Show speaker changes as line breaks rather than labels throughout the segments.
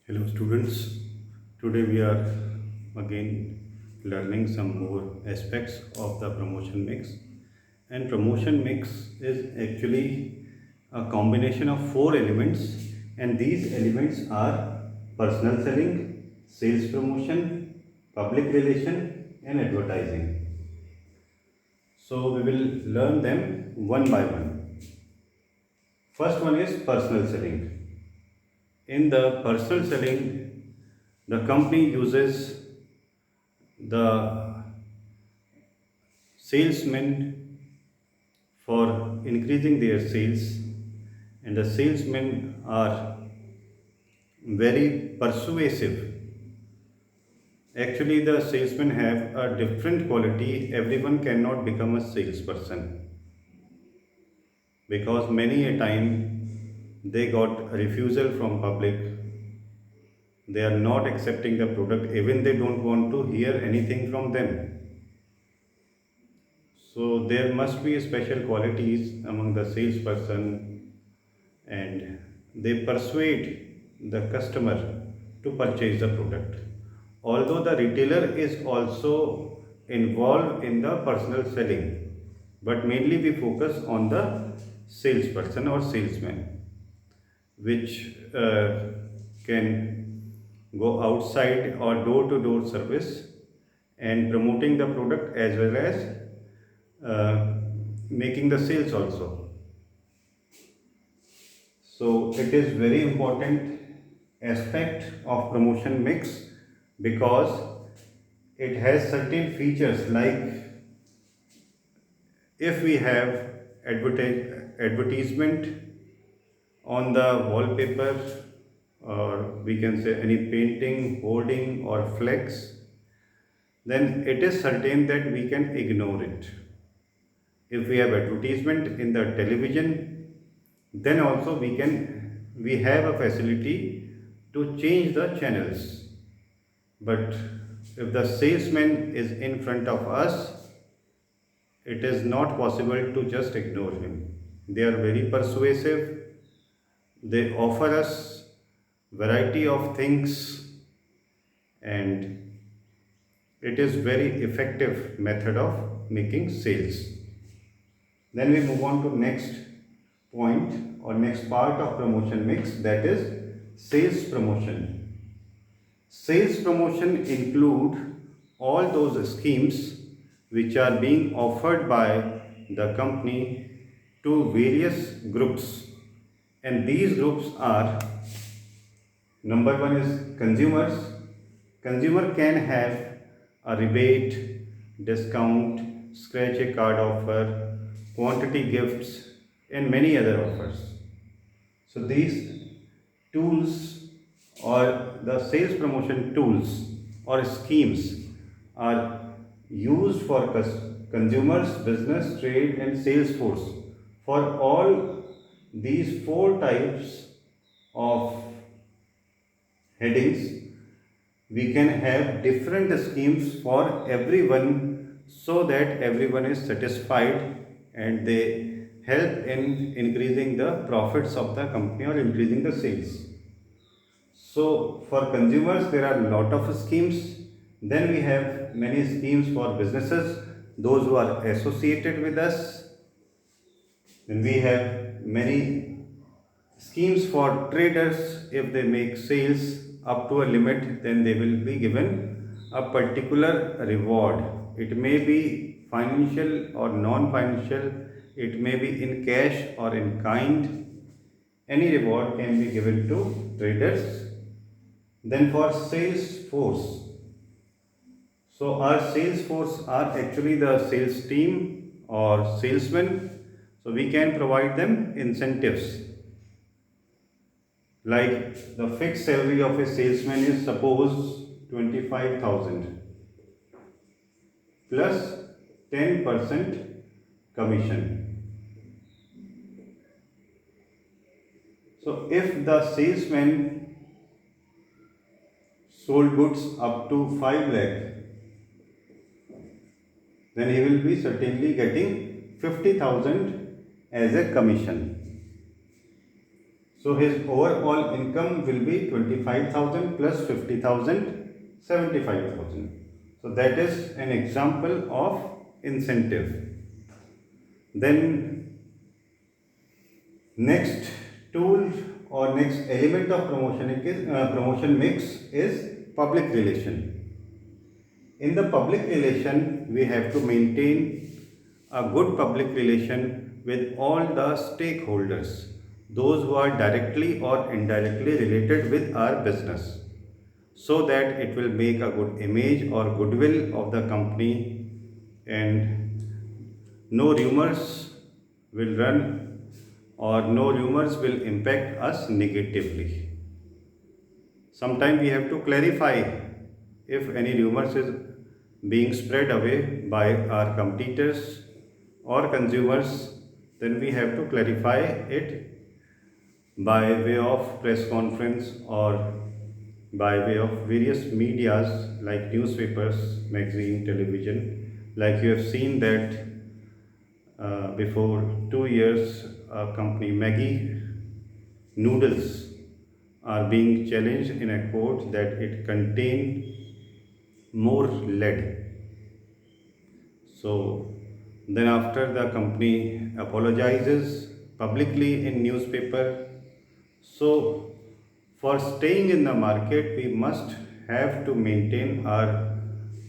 Hello students, today we are again learning some more aspects of the promotion mix, and promotion mix is actually a combination of four elements, and these elements are personal selling, sales promotion, public relation and advertising. So we will learn them one by one. First one is personal selling. In the personal selling, the company uses the salesmen for increasing their sales, and the salesmen are very persuasive. Actually, the salesmen have a different quality. Everyone cannot become a salesperson because many a time they got refusal from public. They are not accepting the product, even they don't want to hear anything from them. So there must be special qualities among the salesperson, and they persuade the customer to purchase the product. Although the retailer is also involved in the personal selling, but mainly we focus on the salesperson or salesman, which can go outside or door to door service and promoting the product as well as uh, making the sales also. So it is very important aspect of promotion mix because it has certain features like if we have advertisement on the wallpaper, or we can say any painting, hoarding or flex, then it is certain that we can ignore it. If we have advertisement in the television, then also we have a facility to change the channels. But if the salesman is in front of us, it is not possible to just ignore him. They are very persuasive. They offer us variety of things, and it is very effective method of making sales. Then we move on to next point or next part of promotion mix, that is sales promotion. Sales promotion include all those schemes which are being offered by the company to various groups, and these groups are: number one is consumers. Consumer can have a rebate, discount, scratch a card offer, quantity gifts, and many other offers. So these tools or the sales promotion tools or schemes are used for consumers, business, trade, and sales force. For all these four types of headings, we can have different schemes for everyone so that everyone is satisfied and they help in increasing the profits of the company or increasing the sales. So for consumers there are a lot of schemes. Then we have many schemes for businesses, those who are associated with us. Then we have many schemes for traders. If they make sales up to a limit, then they will be given a particular reward. It may be financial or non-financial, it may be in cash or in kind. Any reward can be given to traders. Then for sales force, so our sales force are actually the sales team or salesmen. So we can provide them incentives. Like the fixed salary of a salesman is suppose 25,000 plus 10% commission. So if the salesman sold goods up to 5 lakh, then he will be certainly getting 50,000 as a commission. So his overall income will be 25,000 plus 50,000, 75,000. So that is an example of incentive. Then next tool or next element of promotion mix is public relation. In the public relation, we have to maintain a good public relation with all the stakeholders, those who are directly or indirectly related with our business, so that it will make a good image or goodwill of the company, and no rumors will run or no rumors will impact us negatively. Sometimes we have to clarify if any rumors is being spread away by our competitors or consumers, then we have to clarify it by way of press conference or by way of various medias like newspapers, magazine, television. Like you have seen that before 2 years, a company Maggie noodles are being challenged in a court that it contained more lead. So then after the company apologizes publicly in newspaper. So for staying in the market, we must have to maintain our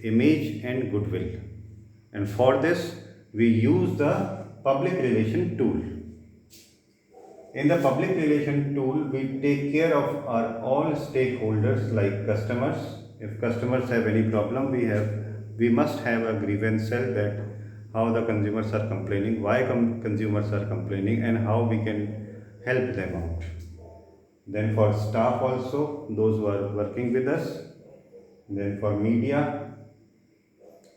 image and goodwill. And for this, we use the public relation tool. In the public relation tool, we take care of our all stakeholders like customers. If customers have any problem, we must have a grievance cell that how the consumers are complaining, why consumers are complaining, and how we can help them out. Then for staff also, those who are working with us. Then for media,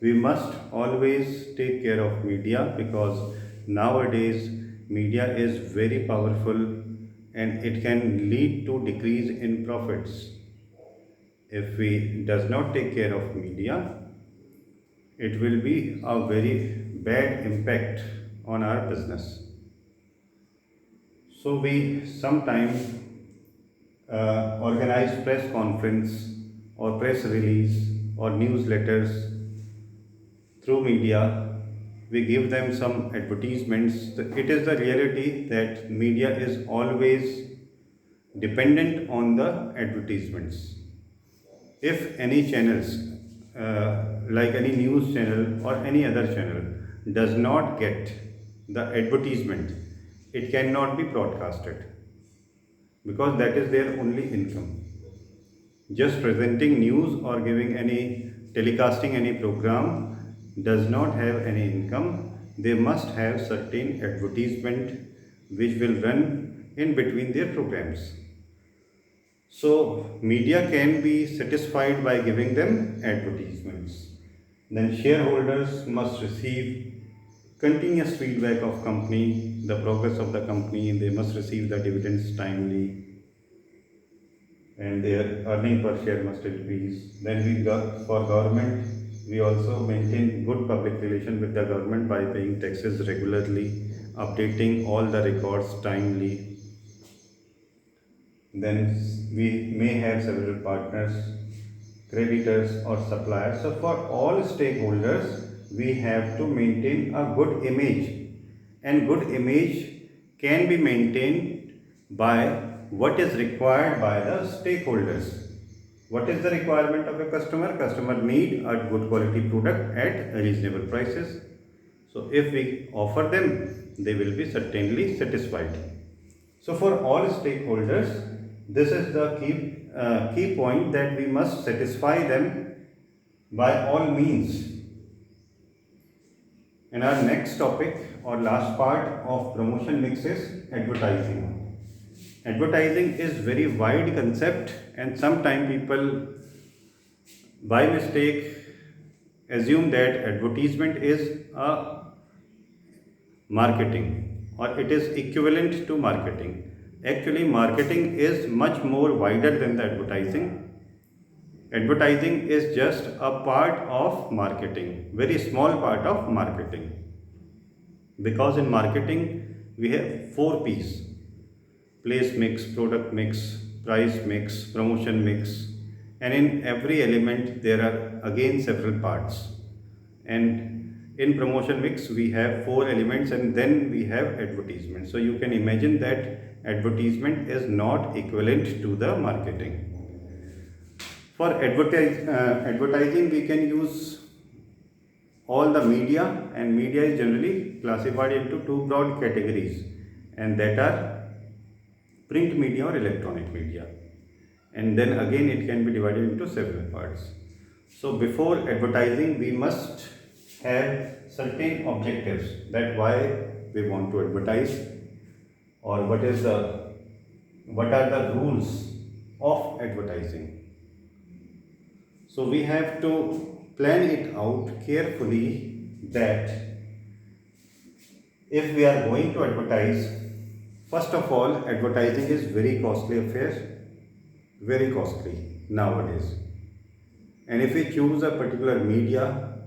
we must always take care of media, because nowadays media is very powerful and it can lead to decrease in profits. If we does not take care of media, it will be a very bad impact on our business. So we sometimes organize press conference or press release or newsletters through media. We give them some advertisements. It is the reality that media is always dependent on the advertisements. If any channels, like any news channel or any other channel, does not get the advertisement, it cannot be broadcasted, because that is their only income. Just presenting news or giving any telecasting any program does not have any income. They must have certain advertisement which will run in between their programs. So media can be satisfied by giving them advertisements. Then shareholders must receive continuous feedback of company, the progress of the company. They must receive the dividends timely, and their earning per share must increase. Then we got for government, we also maintain good public relation with the government by paying taxes regularly, updating all the records timely. Then we may have several partners, creditors or suppliers. So for all stakeholders, we have to maintain a good image, and good image can be maintained by what is required by the stakeholders. What is the requirement of a customer? Customer need a good quality product at reasonable prices. So if we offer them, they will be certainly satisfied. So for all stakeholders, this is the key point, that we must satisfy them by all means. And our next topic or last part of promotion mix is advertising. Advertising is very wide concept, and sometimes people by mistake assume that advertisement is a marketing or it is equivalent to marketing. Actually, marketing is much more wider than the advertising. Advertising is just a part of marketing, very small part of marketing. Because in marketing we have 4 P's. place mix, product mix, price mix, promotion mix, and in every element there are again several parts. And in promotion mix we have four elements, and then we have advertisement. So you can imagine that advertisement is not equivalent to the marketing. For advertising, we can use all the media, and media is generally classified into two broad categories, and that are print media or electronic media. And then again, it can be divided into several parts. So before advertising, we must have certain objectives, that why we want to advertise, or what are the rules of advertising. So we have to plan it out carefully that if we are going to advertise, first of all, advertising is very costly affair, very costly nowadays. And if we choose a particular media,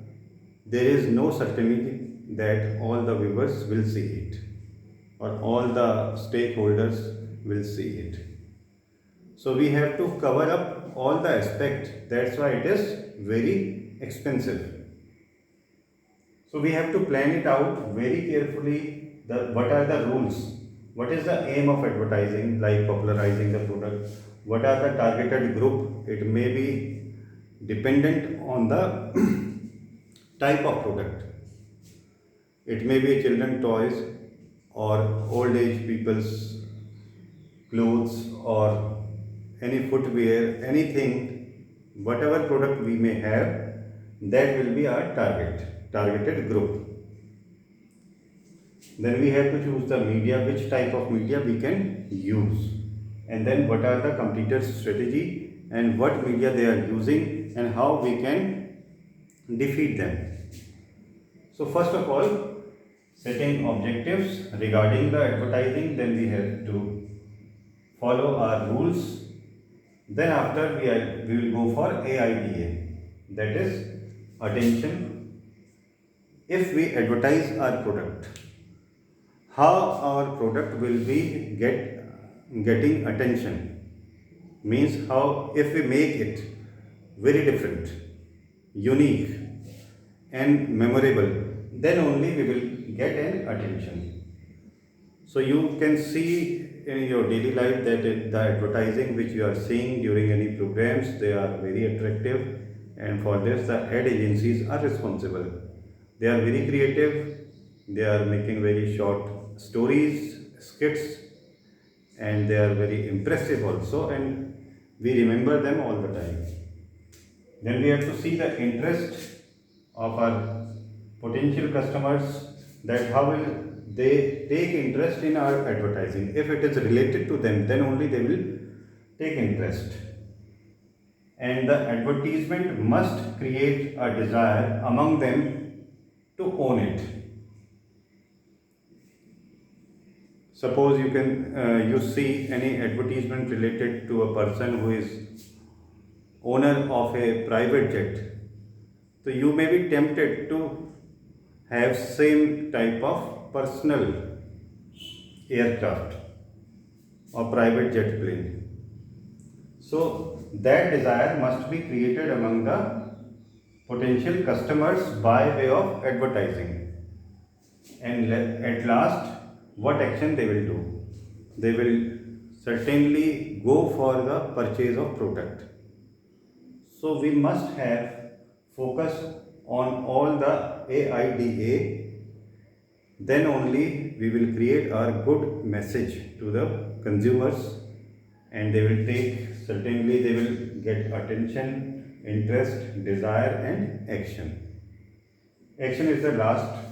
there is no certainty that all the viewers will see it, or all the stakeholders will see it. So we have to cover up all the aspects. That's why it is very expensive. So we have to plan it out very carefully. What are the rules? What is the aim of advertising, like popularizing the product? What are the targeted group? It may be dependent on the type of product. It may be children toys, or old age people's clothes, or any footwear, anything, whatever product we may have, that will be our targeted group. Then we have to choose the media, which type of media we can use, and then what are the competitors' strategy, and what media they are using, and how we can defeat them. So first of all, setting objectives regarding the advertising, then we have to follow our rules. Then after we will go for AIDA, that is attention. If we advertise our product, how our product will be getting attention, means how, if we make it very different, unique and memorable, then only we will get an attention. So you can see in your daily life that the advertising which you are seeing during any programs, they are very attractive, and for this the ad agencies are responsible. They are very creative, they are making very short stories, skits, and they are very impressive also, and we remember them all the time. Then we have to see the interest of our potential customers, that how will they take interest in our advertising. If it is related to them, then only they will take interest. And the advertisement must create a desire among them to own it. Suppose you see any advertisement related to a person who is owner of a private jet, so you may be tempted to have same type of personal aircraft or private jet plane. So that desire must be created among the potential customers by way of advertising. And at last, what action they will do? They will certainly go for the purchase of product. So we must have focus on all the AIDA, then only we will create our good message to the consumers, and they will certainly they will get attention, interest, desire, and action. Action is the last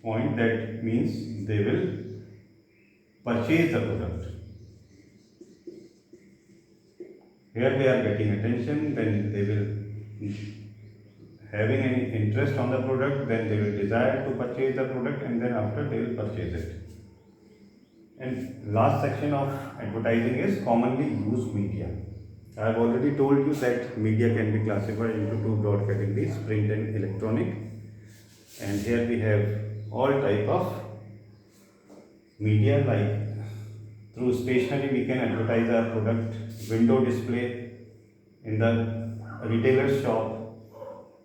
point, that means they will purchase the product. Here they are getting attention, then they will having any interest on the product, then they will desire to purchase the product, and then after they will purchase it. And last section of advertising is commonly used media. I have already told you that media can be classified into two broad categories, print and electronic. And here we have all type of media like Through stationery, we can advertise our product. Window display in the retailer's shop.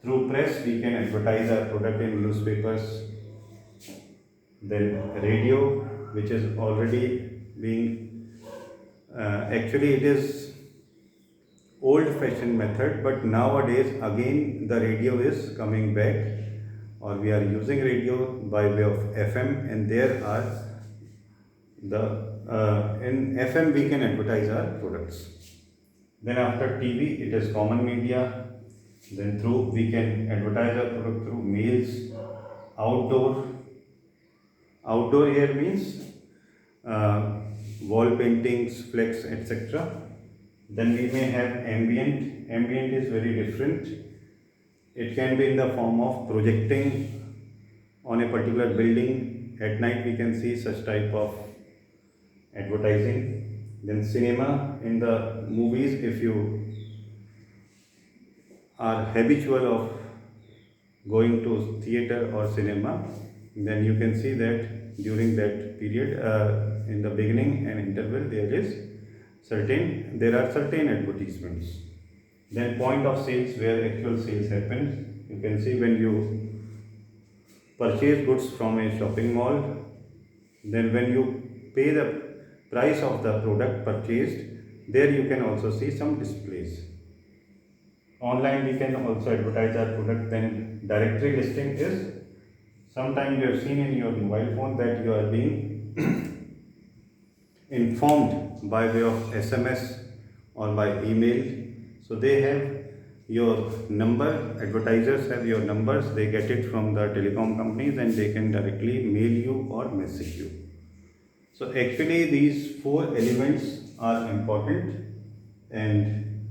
Through press, we can advertise our product in newspapers. Then radio, which is already being, actually it is old-fashioned method, but nowadays again the radio is coming back, or we are using radio by way of FM, and there are the in FM we can advertise our products. Then after TV, it is common media. Then through we can advertise our product through mails. Outdoor. Outdoor here means uh, wall paintings, flex, etc. Then we may have ambient. Ambient is very different. It can be in the form of projecting on a particular building. At night we can see such type of advertising. Then cinema, in the movies, if you are habitual of going to theater or cinema, then you can see that during that period, in the beginning and interval, there are certain advertisements. Then point of sales, where actual sales happens. You can see when you purchase goods from a shopping mall, then when you pay the price of the product purchased, there you can also see some displays. Online we can also advertise our product. Then directory listing is, sometimes you have seen in your mobile phone that you are being informed by way of SMS or by email. So they have your number, advertisers have your numbers, they get it from the telecom companies and they can directly mail you or message you. So actually these four elements are important, and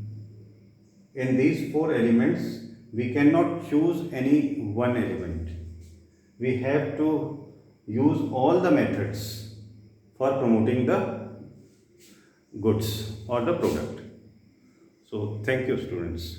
in these four elements we cannot choose any one element. We have to use all the methods for promoting the goods or the product. So thank you, students.